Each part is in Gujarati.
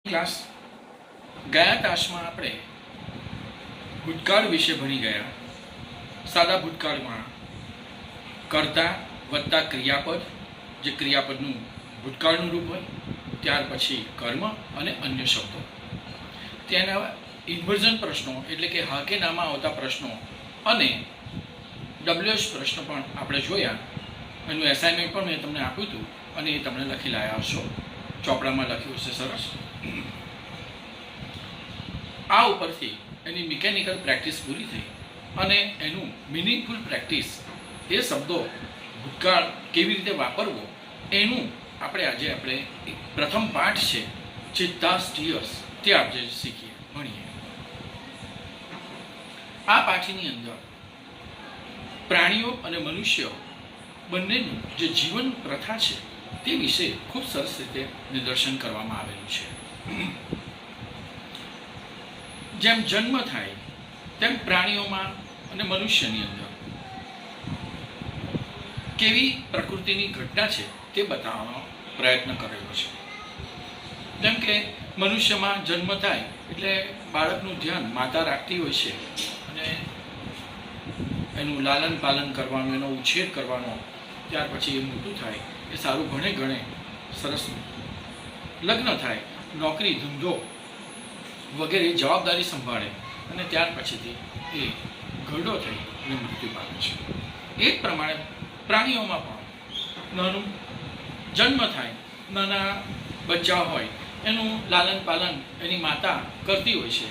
ક્લાસ ગયા તાસમાં આપણે ભૂતકાળ વિશે ભણી ગયા. સાદા ભૂતકાળમાં કર્તા વત્તા ક્રિયાપદ, જે ક્રિયાપદનું ભૂતકાળનું રૂપ હોય, ત્યાર પછી કર્મ અને અન્ય શબ્દો. તેના ઇન્વર્ઝન પ્રશ્નો એટલે કે હા કે નામાં આવતા પ્રશ્નો અને WH પ્રશ્નો પણ આપણે જોયા. એનું એસાઇનમેન્ટ પણ મેં તમને આપ્યું હતું અને એ તમને લખી લાવ્યા હશો. ચોપડામાં લખ્યું હશે. સરસ. આ ઉપરથી એની મિકેનિકલ પ્રેક્ટિસ પૂરી થઈ અને એનું મિનિંગફુલ પ્રેક્ટિસ, એ શબ્દો ભૂતકાળ કેવી રીતે વાપરવો એનું આપણે પ્રથમ પાઠ છે ચિત્તાસ્ટિયસ, તે આપણે શીખીએ, ભણીએ. આ પાઠની અંદર પ્રાણીઓ અને મનુષ્યો બંનેનું જે જીવન પ્રથા છે તે વિશે ખૂબ સરસ રીતે નિદર્શન કરવામાં આવેલું છે. જેમ જન્મ થાય તેમ પ્રાણીઓમાં અને મનુષ્યની અંદર કેવી પ્રકૃતિની ઘટના છે તે બતાવવાનો પ્રયત્ન કરેલો છે. જેમ કે મનુષ્યમાં જન્મ થાય એટલે બાળકનું ધ્યાન માતા રાખતી હોય છે અને એનું લાલન પાલન કરવાનું, એનો ઉછેર કરવાનો, ત્યાર પછી એ મોટું થાય, એ સારું ભણે ગણે, સરસ લગ્ન થાય, નોકરી ધંધો વગેરે જવાબદારી સંભાળે અને ત્યાર પછીથી એ ઘરડો થઈ અને મૃત્યુ પામે છે. એ જ પ્રમાણે પ્રાણીઓમાં પણ નાનું જન્મ થાય, નાના બચ્ચા હોય, એનું લાલન પાલન એની માતા કરતી હોય છે.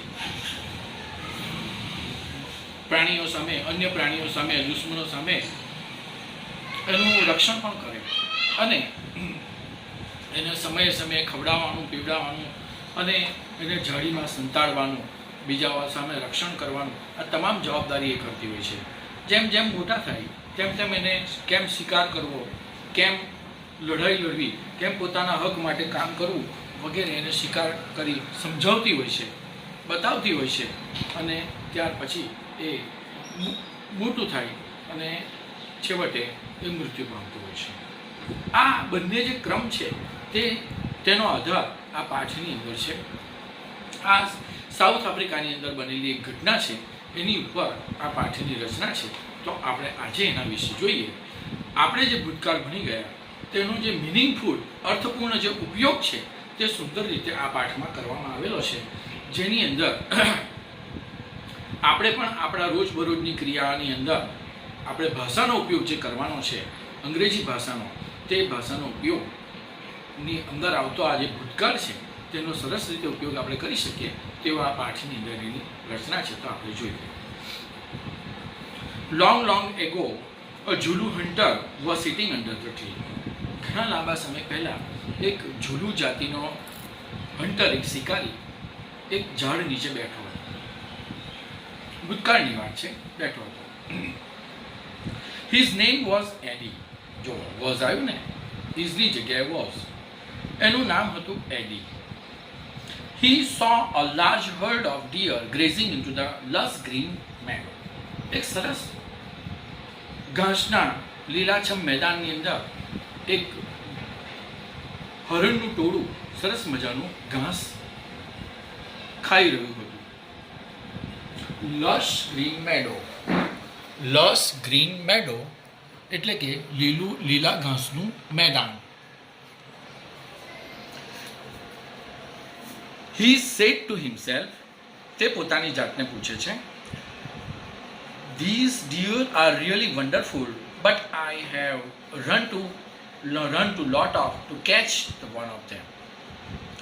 પ્રાણીઓ સામે, અન્ય પ્રાણીઓ સામે, દુશ્મનો સામે એનું રક્ષણ પણ કરે અને એને સમયે સમયે ખવડાવવાનું, પીવડાવવાનું અને એને જાળીમાં સંતાડવાનું, બીજા સામે રક્ષણ કરવાનું, આ તમામ જવાબદારી એ કરતી હોય છે. જેમ જેમ મોટા થાય તેમ તેમ એને કેમ શિકાર કરવો, કેમ લડાઈ લડવી, કેમ પોતાના હક માટે કામ કરવું વગેરે એને શિકાર કરી સમજાવતી હોય છે, બતાવતી હોય છે અને ત્યાર પછી એ મોટું થાય અને છેવટે એ મૃત્યુ પામતું હોય છે. આ બંને જે ક્રમ છે તેનો આધાર આ પાઠની અંદર છે. આ સાઉથ આફ્રિકાની અંદર બનેલી એક ઘટના છે, એની ઉપર આ પાઠની રચના છે. તો આપણે આજે એના વિશે જોઈએ. આપણે જે ભૂતકાળ ભણી ગયા તેનો જે મિનિંગફુલ, અર્થપૂર્ણ જે ઉપયોગ છે તે સુંદર રીતે આ પાઠમાં કરવામાં આવેલો છે. જેની અંદર આપણે પણ આપણા રોજબરોજની ક્રિયાની અંદર આપણે ભાષાનો ઉપયોગ જે કરવાનો છે, અંગ્રેજી ભાષાનો, તે ભાષાનો ઉપયોગની અંદર આવતો આ જે ભૂતકાળ છે તેનો સરસ રીતે ઉપયોગ આપણે કરી શકીએ તેવા આ પાઠની અંદર એની રચના છે. તો આપણે જોઈએ. Long ago a ઝુલુ hunter was sitting under the tree. ઘણા લાંબા સમય પહેલા એક ઝુલુ જાતિનો હન્ટર, એક શિકારી, એક ઝાડ નીચે બેઠો હતો. ભૂતકાળની વાત છે, બેઠો હતો. હિઝ નેમ વોઝ એડી. જો વોઝ આવ્યું ને, ઇઝની જગ્યાએ વોઝ. એનું નામ હતું એડી. He saw a large herd of deer grazing into the lush green meadow. એક સરસ ઘાસના લીલાછમ મેદાનની અંદર એક હરણનું ટોળું સરસ મજાનું ઘાસ ખાઈ રહ્યું હતું. Lush green મેડો. લશ ગ્રીન મેડો એટલે કે લીલા ઘાસનું મેદાન. He said to himself, તે પોતાની જાતને પૂછે છે, these deer are really wonderful, but I have run to lot of to catch the one of them.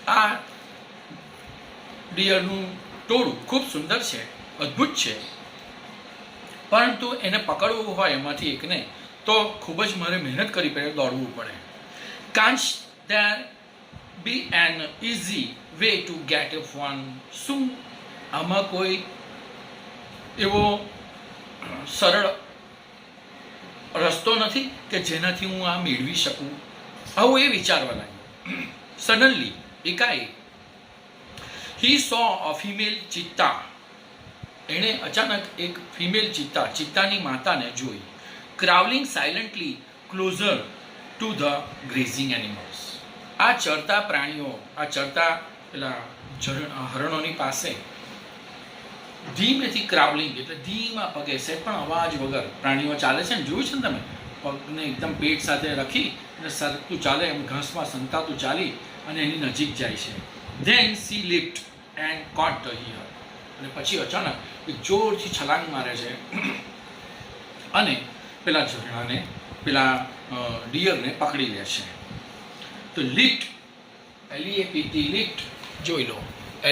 આ ડિયરનું ટોળું ખૂબ સુંદર છે, અદ્ભુત છે, પરંતુ એને પકડવું હોય એમાંથી એકને તો ખૂબ જ મારે મહેનત કરી પડે, દોડવું પડે. Can't there be an easy way to get one? શું આમાં કોઈ એવો સરળ રસ્તો નથી કે જેનાથી હું આ મેળવી શકું? આવું એ વિચારવા લાગ્યો. સડનલી, એકાએક, હી સો અ ફિમેલ ચિત્તા. એણે અચાનક એક ફિમેલ ચિત્તાની માતાને જોઈ. Crawling silently closer to the grazing animals. આ ચરતા પ્રાણીઓ, આ ચરતા પેલા હરણોની પાસે ધીમેથી ક્રાવલિંગ એટલે ધીમા પગે છે પણ અવાજ વગર પ્રાણીઓ ચાલે છે ને, જોયું છે ને તમે, પગને એકદમ પેટ સાથે રાખી અને સરકતું ચાલે એમ ઘાસમાં સંતાતું ચાલી અને એની નજીક જાય છે. Then see lift and caught the hare, અને પછી અચાનક એક જોરથી છલાંગ મારે છે અને પેલા ઝરણાને, પેલા ડિયરને પકડી લે છે. તો લિફ્ટ, LEAPT લિફ્ટ, જોઈ લો,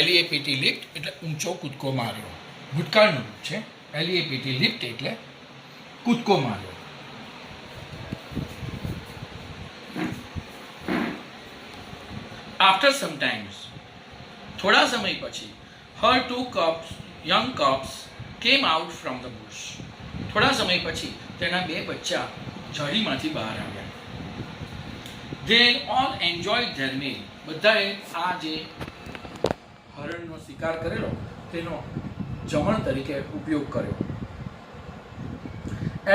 LEAPT લિફ્ટ એટલે ઊંચો કૂદકો માર્યો, ભૂતકાળનું છે. LEAPT લિફ્ટ એટલે કૂદકો માર્યો. After some times, થોડા સમય પછી, her two cubs, young cubs came out from the bush. થોડા સમય પછી તેના બે બચ્ચા ઝાડીમાંથી બહાર આવ્યા. They all enjoyed their meal. બધાએ આ જે હરણનો શિકાર કરેલો તેનો જમણ તરીકે ઉપયોગ કર્યો.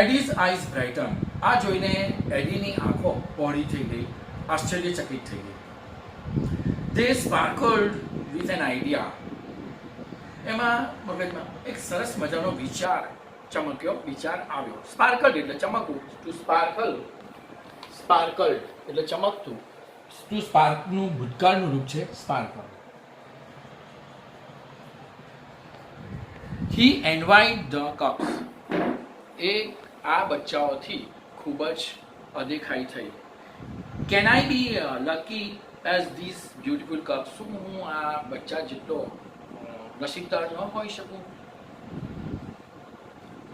Eddie's eyes brightened. આ જોઈને એડીની આંખો પહોળી થઈ ગઈ, આશ્ચર્યચકિત થઈ ગઈ. They sparkled with an idea. એમાં મગજમાં એક સરસ મજાનો વિચાર ચમક્યો, વિચાર આવ્યો. સ્પાર્કલ એટલે ચમકવું, ટુ સ્પાર્કલ, સ્પાર્કલ એટલે ચમકતું. ટુ સ્પાર્કનું ભૂતકાળનું રૂપ છે sparkle. He envied the cubs. એ આ બચ્ચાઓથી ખૂબ જ અદેખાઈ થઈ. Can I be lucky as these beautiful cubs? શું હું આ બચ્ચા જેટલો નસીબદાર ન હોઈ શકું?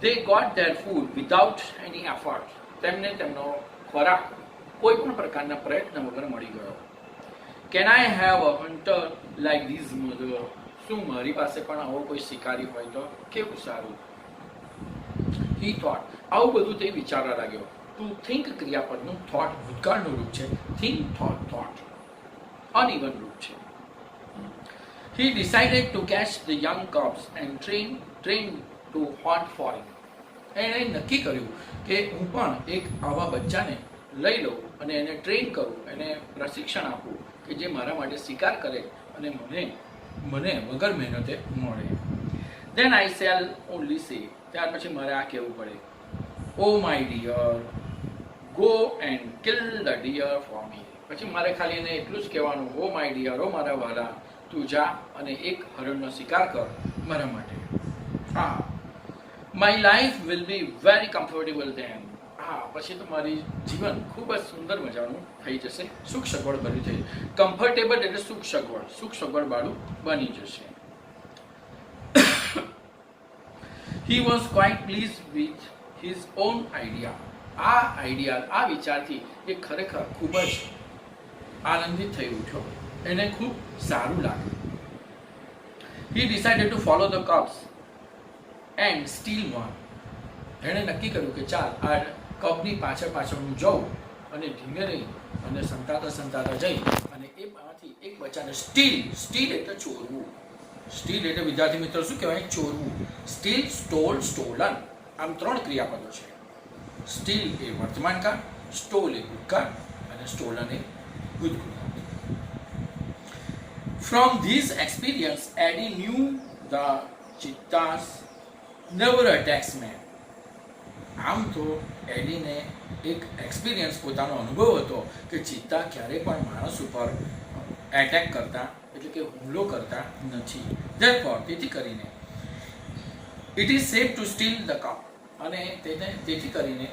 They got their food without any effort. તેમને તેમનો ખોરાક કોઈ પણ પ્રકારના પ્રયત્ન વગર મળી ગયો. Can I have a hunter like this mother? શું મારી પાસે પણ આવો કોઈ શિકારી હોય તો કેવું સારું. He thought. આવું બધું તે વિચારવા લાગ્યો. To think ક્રિયાપદનું, thought ભૂતકાળનું રૂપ છે, think, thought uneven રૂપ છે. He decided to catch the young cubs and train to hunt for him. એણે નક્કી કર્યું કે હું પણ એક આવા બચ્ચાને લઈ લઉં અને એને ટ્રેન કરું, એને પ્રશિક્ષણ આપું કે જે મારા માટે શિકાર કરે અને મને વગર મહેનતે મળે. Then I shall only say. ત્યાર પછી મારે આ કહેવું પડે, Oh my dear, go and kill the deer for me. પછી મારે ખાલી એને એટલું જ કહેવાનું, Oh my dear, ઓ મારા વહાલા, તું જા અને એક હરણનો શિકાર કર મારા માટે. હા, My life will be very comfortable then. હા, પછી તો મારી જીવન ખૂબ જ સુંદર મજાનું થઈ જશે, સુખ સગવડ બની થઈ. કમ્ફર્ટેબલ એટલે સુખ સગવડ વાળું બની જશે. He was quite pleased with his own idea. આ વિચારથી એ ખરેખર ખૂબ જ આનંદિત થઈ ઉઠ્યો, એને ખૂબ સારું લાગ્યું. He decided to follow the cubs and steal one. એણે નક્કી કર્યું કે ચાલ આ કબની પાછળ હું જાઉં અને ધીમે રહી અને સંતાતા જઈ અને એમાંથી એક બચ્ચાને સ્ટીલ એટલે ચોરવું. સ્ટીલ એટલે વિદ્યાર્થી મિત્રો શું કહેવાય? ચોરવું. સ્ટીલ, સ્ટોલ, સ્ટોલન, આમ 3 ક્રિયાપદો છે. સ્ટીલ એ વર્તમાનકાળ, સ્ટોલ એ ભૂતકાળ અને સ્ટોલન એ ભૂતકાળ. From this experience, Eddie knew the cheetahs never attacks man. આમ તો એડીને એક એક્સપિરિયન્સ, પોતાનો અનુભવ હતો કે ચિત્તા ક્યારેય પણ માણસ ઉપર એટેક કરતા એટલે કે હુમલો કરતા નથી. Therefore, તેથી કરીને it is safe to steal the cup. અને તેથી કરીને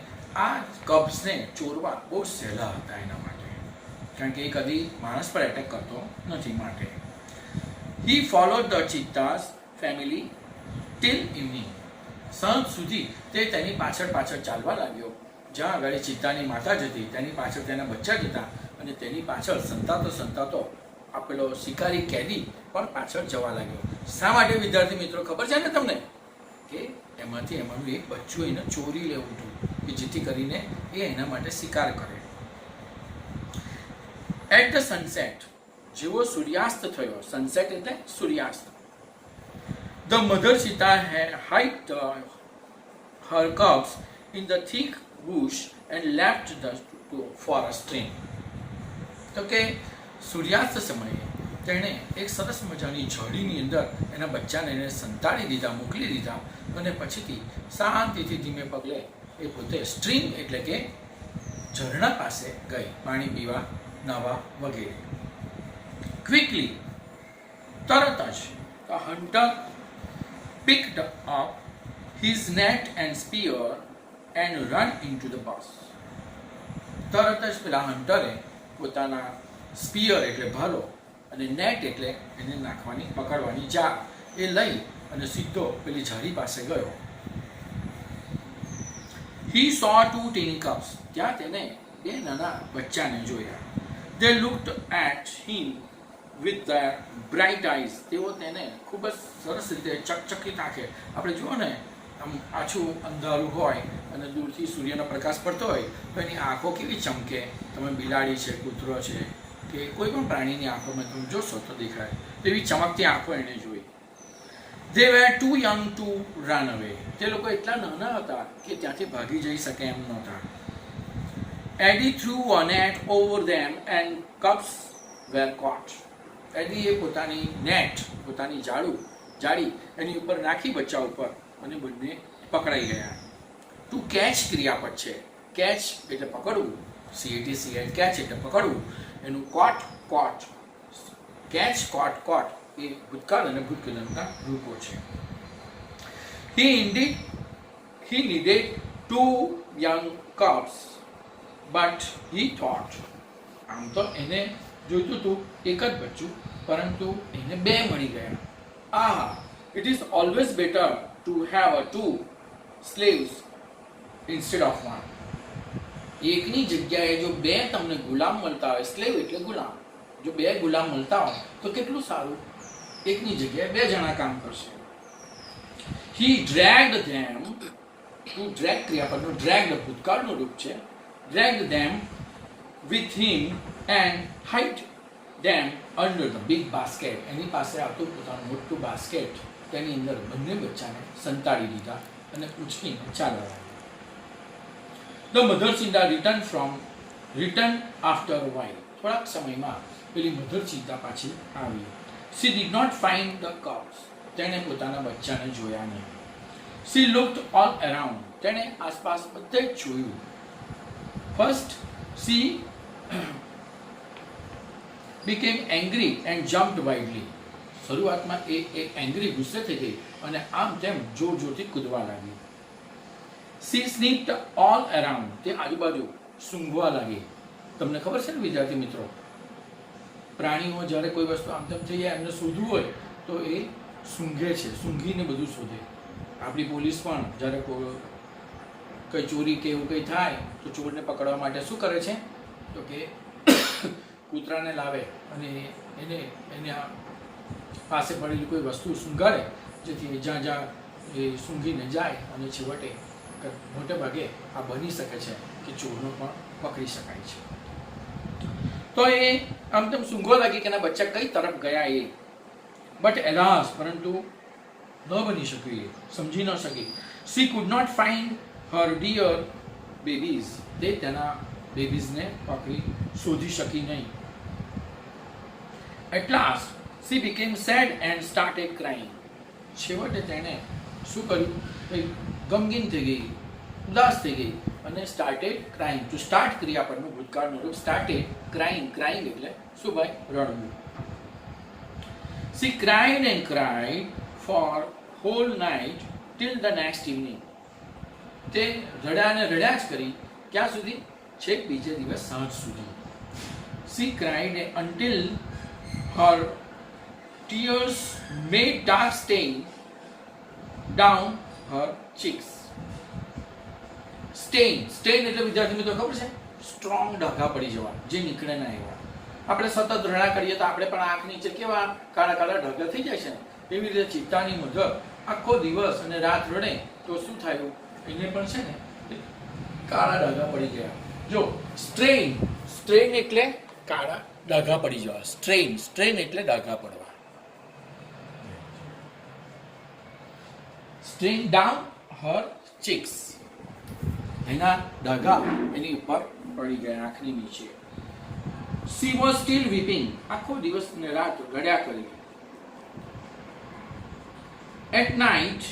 આ કબ્સને ચોરવા બહુ સહેલા હતા એના માટે, કારણ કે એ કદી માણસ પર એટેક કરતો નથી માટે. He followed the cheetah's family till evening. સાંજ સુધી તે તેની પાછળ ચાલવા લાગ્યો. જ્યાં આગળ ચિત્તાની માતા જતી તેની પાછળ તેના બચ્ચા જતા અને તેની પાછળ સંતાતો આપેલો શિકારી કેદી પણ પાછળ જવા લાગ્યો. શા માટે વિદ્યાર્થી મિત્રો ખબર છે ને તમને? કે એમાંનું એક બચ્ચું એને ચોરી લેવું હતું કે જેથી કરીને એ એના માટે શિકાર કરે. એટ ધ સનસેટ, જેવો સૂર્યાસ્ત થયો, સનસેટ એટલે સૂર્યાસ્ત, the mother cheetah had hid her cubs in the thick bush and left for a stream. તો કે સૂર્યાસ્ત સમયે તેણે એક સરસ મજાની ઝાડીની અંદર એના બચ્ચાને એને સંતાડી દીધા, મોકલી દીધા, અને પછીથી શાંતિથી ધીમે પગલે એ પોતે સ્ટ્રીમ એટલે કે ઝરણા પાસે ગઈ પાણી પીવા, નાવા વગેરે. ક્વિકલી, તરત જ the hunter picked up his net and spear and run into the bus. તરત જ પેલા હન્ટરે પોતાના સ્પિયર એટલે ભાલો અને નેટ એટલે એને નાખવાની, પકડવાની જાળ એ લઈ અને સીધો પેલી ઝાડી પાસે ગયો. He saw two tin cups. ત્યાં તેને બે નાના બચ્ચાને જોયા. They looked at him with their bright eyes. તેઓ તેને ખૂબ જ સરસ રીતે ચકચકિત આંખે, આપણે જુઓ ને આમ આછું અંધારું હોય અને દૂરથી સૂર્યનો પ્રકાશ પડતો હોય તો એની આંખો કેવી ચમકે. તમે બિલાડી છે, કૂતરો છે કે કોઈ પણ પ્રાણીની આંખોમાં તમે જોશો તો દેખાય તેવી ચમકતી આંખો એણે જોઈ. They were too young to run away. તે લોકો એટલા નાના હતા કે ત્યાંથી ભાગી જઈ શકે એમ નહોતા. Eddie threw a net over them and cubs were caught. ADA પોતાની નેટ, પોતાની જાળી એની ઉપર નાખી બચ્ચા ઉપર અને બંને પકડાઈ ગયા. ટુ કેચ ક્રિયાપદ છે. કેચ એટલે પકડવું, CAT કેચ એટલે પકડવું, એનું કોટ, કેચ, કોટ એ ભૂતકાળ અને ભૂતકાળના રૂપો છે. He needed two young cubs, but he thought, આમ તો એને જોઈતું હતું એક જ બચ્ચું, પરંતુ એને બે મળી ગયા. It is always better to have two slaves instead of one. એકની જગ્યાએ જો બે તમને ગુલામ મળતા હોય, સ્લેવ એટલે ગુલામ, જો બે ગુલામ મળતા હોય તો કેટલું સારું. એકની જગ્યાએ બે જણા કામ કરશે. He dragged them, to drag ક્રિયાપદનું dragged ભૂતકાળનું રૂપ છે. Dragged them with him and hid them under the big basket. એની પાસે આવતું પોતાનું મોટું બાસ્કેટ, તેની અંદર બંને બચ્ચાને સંતાડી દીધા અને ઉછળીને ચાલવા લાગ્યા. The mother ચિંતા returned after a while. થોડાક સમયમાં પેલી મધર ચિંતા પાછી આવી. She did not find the cubs. તેણે પોતાના બચ્ચાને જોયા નહીં. She looked all around. તેણે આસપાસ બધે જ જોયું. First she became angry and jumped wildly. શરૂઆતમાં એ એંગ્રી, ગુસ્સે થઈ ગઈ અને આમ તેમ જોરથી કૂદવા લાગી. She sniffed all around. તે આજુબાજુ સૂંઘવા લાગી. તમને ખબર છે ને વિદ્યાર્થી મિત્રો, પ્રાણીઓ જ્યારે કોઈ વસ્તુ આમ તેમ થઈ જાય, એમને શોધવું હોય તો એ સૂંઘે છે, સૂંઘીને બધું શોધે. આપણી પોલીસ પણ જ્યારે કંઈ ચોરી કે એવું કંઈ થાય તો ચોરને પકડવા માટે શું કરે છે તો કે કૂતરાને લાવે અને એને પાસે પડેલી કોઈ વસ્તુ સૂંઘાડે, જેથી જ્યાં એ સૂંઘીને જાય અને છેવટે મોટે ભાગે આ બની શકે છે કે ચોરનો પણ પકડી શકાય છે. તો એ આમ તેમ સૂંઘવા લાગી કે એના બચ્ચા કઈ તરફ ગયા એ, બટ એલાસ, પરંતુ ન બની શક્યું, એ સમજી ન શકી. She could not find her dear babies. તે તેના બેબીઝને પકડી શોધી શકી નહીં. At last she became sad and started crying. છેવટે તેણે શું કર્યું, ગમગીન થઈ ગઈ, ઉદાસ થઈ ગઈ અને started crying. To start ક્રિયાપદનું ભૂતકાળનું રૂપ started crying. Crying એટલે શું ભાઈ, રડવું. She cried and cried for whole night till the next evening. તે રડ્યા જ કરી, ક્યાં સુધી, છેક બીજે દિવસ સાંજ સુધી. She cried until her tears made dark stain down her cheeks. Stain એટલે વિદ્યાર્થી મિત્રો ખબર છે, સ્ટ્રોંગ ડાઘા પડી જવા, જે નીકળે ના એવા. આપણે સતત રડા કરીએ તો આપણે પણ આંખ નીચે કેવા કાળા ડાઘા થઈ જાય છે ને, એવી રીતે ચિત્તાની મધર આખો દિવસ અને રાત રડે તો શું થયું, એને પણ છે ને કાળા ડાઘા પડી ગયા. જો સ્ટ્રેન એટલે કાળા ડાઘા પડી જવા. સ્ટ્રેન એટલે ડાઘા પડવા. સ્ટ્રેન ડાઉન હર ચીક્સ. એના ડાઘા એની ઉપર પડી ગયા, આંખની નીચે. She was still weeping. આખો દિવસ ને રાત રડ્યા કરી. At night,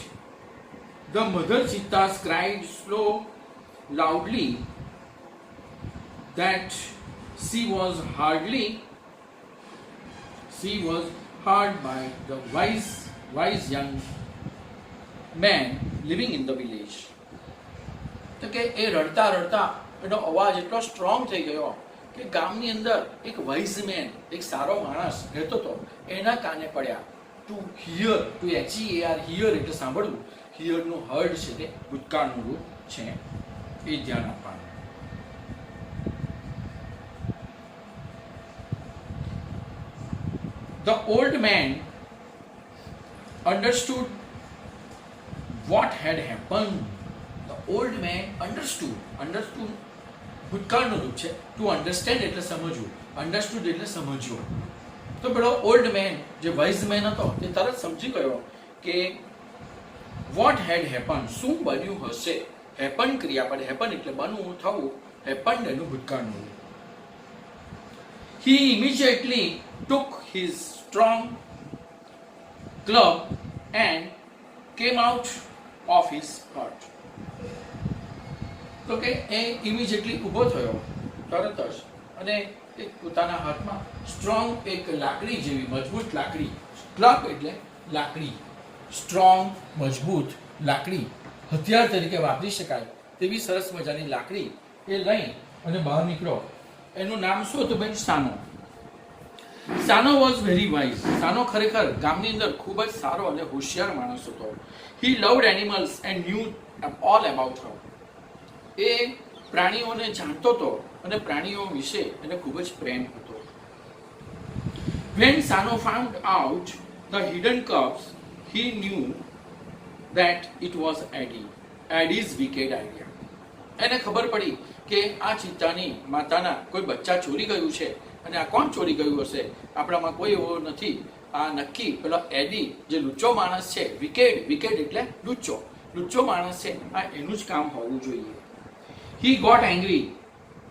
the mother cheetahs cried so loudly that she was heard by the wise young man living in the village. તો કે એ રડતા રડતા એનો અવાજ એટલો સ્ટ્રોંગ થઈ ગયો કે ગામની અંદર એક વાઇઝ મેન, એક સારો માણસ રહેતો હતો, એના કાને પડ્યા. To hear, to HEAR, hear એટલે સાંભળવું. હિયરનું હર્ડ છે તે ભૂતકાળનું રૂપ છે, એ ધ્યાન આપવાનું. The old man understood what had happened. The old man understood ભૂતકાળનું રૂપ છે. ટુ અન્ડરસ્ટેન્ડ એટલે સમજવું, અન્ડરસ્ટુડ એટલે સમજ્યો. તો પેલો ઓલ્ડ મેન, જે વાઇઝ મેન હતો, તે તરત સમજી ગયો કે વોટ હેડ હેપન, શું બન્યું હશે. હેપન ક્રિયાપદ, હેપન એટલે બનવું, થવું, હેપન્ડ એનું ભૂતકાળનું રૂપ. He immediately took his strong club and came out of his hut. તો કે એ ઇમિડિયેટલી ઊભો થયો તરત જ, અને એક પોતાના હાથમાં સ્ટ્રોંગ એક લાકડી જેવી મજબૂત લાકડી, ક્લબ એટલે લાકડી, સ્ટ્રોંગ મજબૂત લાકડી, હથિયાર તરીકે વાપરી શકાય તેવી સરસ મજાની લાકડી એ લઈ અને બહાર નીકળ્યો. એનું નામ શું હતું બેન? સાનો. સાનો વોઝ વેરી વાઇઝ. સાનો ખરેખર ગામની અંદર ખૂબ જ સારો અને હોશિયાર માણસ હતો. He loved animals and knew all about her. એ પ્રાણીઓને જાણતો હતો અને પ્રાણીઓ વિશે એને ખૂબ જ પ્રેમ હતો. When Sano found out the hidden cubs, he knew that it was Eddie's wicked idea. એને ખબર પડી કે આ ચિત્તાની માતાના કોઈ બચ્ચા ચોરી ગયું છે, અને આ કોણ ચોરી ગયું હશે? આપણામાં કોઈ એવો નથી. આ નક્કી પેલો એડી, જે લુચ્ચો માણસ છે, વિકેડ એટલે લુચ્ચો માણસ છે, આ એનું જ કામ હોવું જોઈએ. He got angry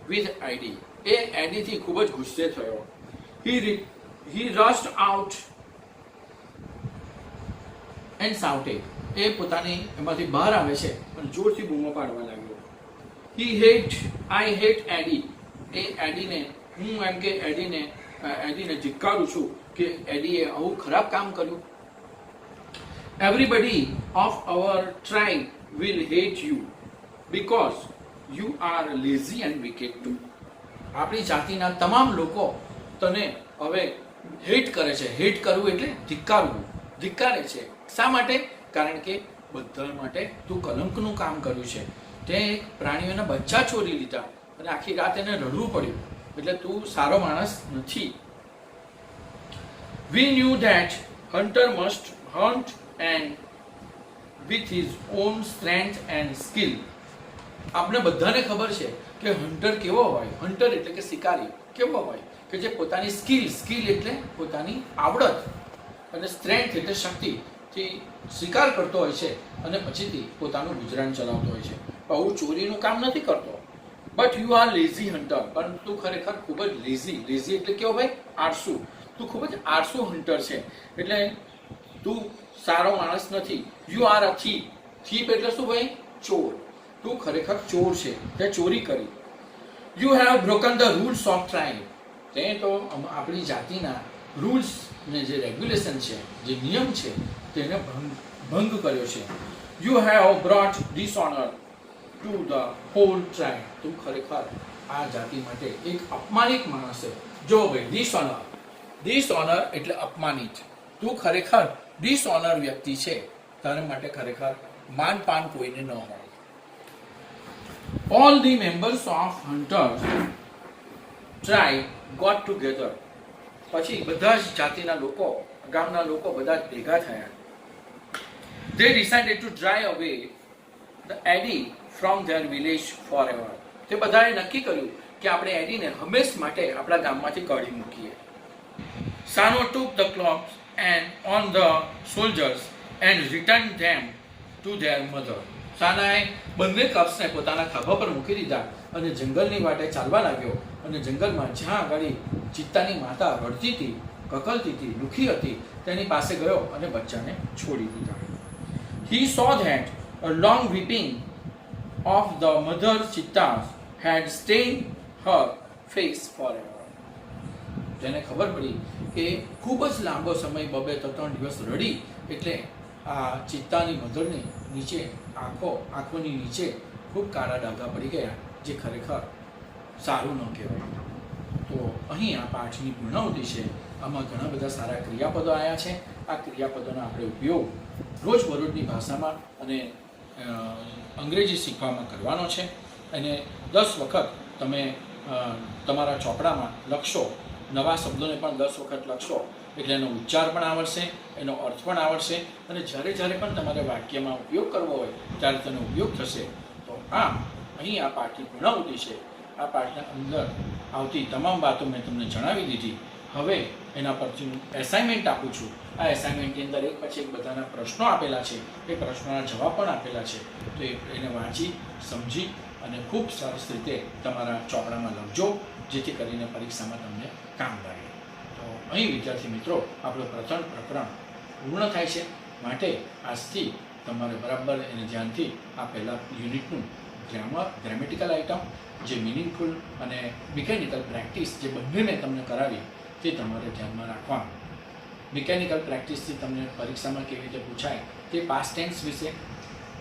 with Eddie. એ એડીથી ખૂબ જ ગુસ્સે થયો. He rushed out and shouted. એ પોતાની એમાંથી બહાર આવે છે અને જોરથી બૂમો પાડવા લાગ્યો. I hate Eddie. એ એડીને, હું એમ કે એડીને ધિક્કારું છું કે એડીએ આવું ખરાબ કામ કર્યું. Everybody of our tribe will hate you because you are lazy and wicked too. આપણી જાતિના તમામ લોકો તને હવે હેટ કરે છે. હેટ કરવું એટલે ધિક્કારે છે. શા માટે? કારણ કે બધા માટે તું કલંકનું કામ કર્યું છે. તે પ્રાણીઓના બચ્ચા ચોરી લીધા અને આખી રાત એને રડવું પડ્યું, એટલે તું સારો માણસ નથી. We knew that hunter must hunt and with his own strength and skill. આપણે બધાને ખબર છે કે હન્ટર કેવો હોય. હન્ટર એટલે કે શિકારી કેવો હોય કે જે પોતાની સ્કિલ એટલે પોતાની આવડત અને સ્ટ્રેન્થ એટલે શક્તિથી શિકાર કરતો હોય છે અને પછીથી પોતાનું ગુજરાન ચલાવતો હોય છે. આવું ચોરીનું કામ નથી કરતો. But you are lazy hunter. પરંતુ તું ખરેખર ખૂબ જ લેઝી એટલે કેવો ભાઈ? આળસુ. તું ખૂબ જ આળસુ હન્ટર છે, એટલે તું સારો માણસ નથી. યુ આર અ થીપ એટલે શું ભાઈ? ચોર. તું ખરેખર ચોર છે, તે ચોરી કરી. You have broken the rules of tribe. તે તો આપણી જાતિના રૂલ્સ ને જે રેગ્યુલેશન છે, જે નિયમ છે, તેને ભંગ કર્યો છે. You have brought dishonour to the whole tribe. તું ખરેખર આ જાતિ માટે એક અપમાનિત માણસ છે. જો ભાઈ, ડિસઓનર એટલે અપમાનિત. તું ખરેખર ડિસઓનર વ્યક્તિ છે. તારા માટે ખરેખર માનપાન કોઈને ન હોય. All the members of hunters tribe got together. પછી બધા જ જાતિના લોકો, ગામના લોકો બધા જ ભેગા થયા. They decided to drive away the Eddie from their village forever. તે બધાએ નક્કી કર્યું કે આપણે એડીને હંમેશ માટે આપણા ગામમાંથી કાઢી મૂકીએ. Sano took the clubs and on the soldiers and returned them to their mother. સાનાએ બંને કપ્સને પોતાના ખભા પર મૂકી દીધા અને જંગલની વાટે ચાલવા લાગ્યો અને જંગલમાં જ્યાં આગળ ચિત્તાની માતા રડતી હતી, કકલતી હતી, દુઃખી હતી, તેની પાસે ગયો અને બચ્ચાને છોડી દીધા. He saw that a long weeping of the mother cheetah had stained her face forever. તેને ખબર પડી કે ખૂબ જ લાંબો સમય 2-3 દિવસ રડી એટલે આ ચિત્તાની મધરની નીચે આંખોની નીચે ખૂબ કાળા ડાઘા પડી ગયા, જે ખરેખર સારું ન કહેવાય. તો અહીં આ પાઠની પૂર્ણાહુતિ છે. આમાં ઘણા બધા સારા ક્રિયાપદો આવ્યા છે. આ ક્રિયાપદોનો આપણે ઉપયોગ રોજબરોજની ભાષામાં અને અંગ્રેજી શીખવામાં કરવાનો છે. અને 10 વખત તમે તમારા ચોપડામાં લખશો, નવા શબ્દોને પણ 10 વખત લખશો એટલે એનો ઉચ્ચાર પણ આવડશે, એનો અર્થ પણ આવડશે, અને જ્યારે પણ તમારે વાક્યમાં ઉપયોગ કરવો હોય ત્યારે તેનો ઉપયોગ થશે. તો અહીં આ પાઠની પૂર્ણાહુતિ છે. આ પાઠના અંદર આવતી તમામ વાતો મેં તમને જણાવી દીધી. હવે એના પરથી હું એસાઇનમેન્ટ આપું છું. આ એસાઇનમેન્ટની અંદર એક પછી એક બધાના પ્રશ્નો આપેલા છે, એ પ્રશ્નોના જવાબ પણ આપેલા છે. તો એને વાંચી, સમજી અને ખૂબ સરસ રીતે તમારા ચોપડામાં લખજો, જેથી કરીને પરીક્ષામાં તમને કામ લાગે. તો અહીં વિદ્યાર્થી મિત્રો આપણું પ્રથમ પ્રકરણ પૂર્ણ થાય છે. માટે આજથી તમારે બરાબર એને ધ્યાનથી આ પહેલાં યુનિટનું ગ્રામેટિકલ આઇટમ, જે મિનિંગફુલ અને મિકેનિકલ પ્રેક્ટિસ, જે બંને મેં તમને કરાવી તે તમારે ધ્યાનમાં રાખવાનું. મિકેનિકલ પ્રેક્ટિસથી તમને પરીક્ષામાં કેવી રીતે પૂછાય તે પાસ્ટ ટેન્સ વિશે,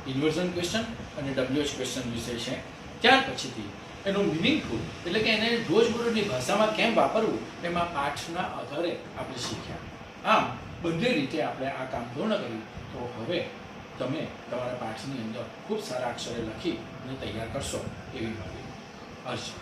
ઇન્વર્ઝન ક્વેશ્ચન અને WH ક્વેશ્ચન વિશે છે. ત્યાર પછીથી એનું મિનિંગફુલ એટલે કે એને રોજબરોજની ભાષામાં કેમ વાપરવું, એમાં પાઠના આધારે આપણે શીખ્યા. આમ બંને રીતે આપણે આ કામ પૂર્ણ કર્યું. તો હવે તમે તમારા પાઠની અંદર ખૂબ સારા અક્ષરે લખી અને તૈયાર કરશો એવી મારી અરજી.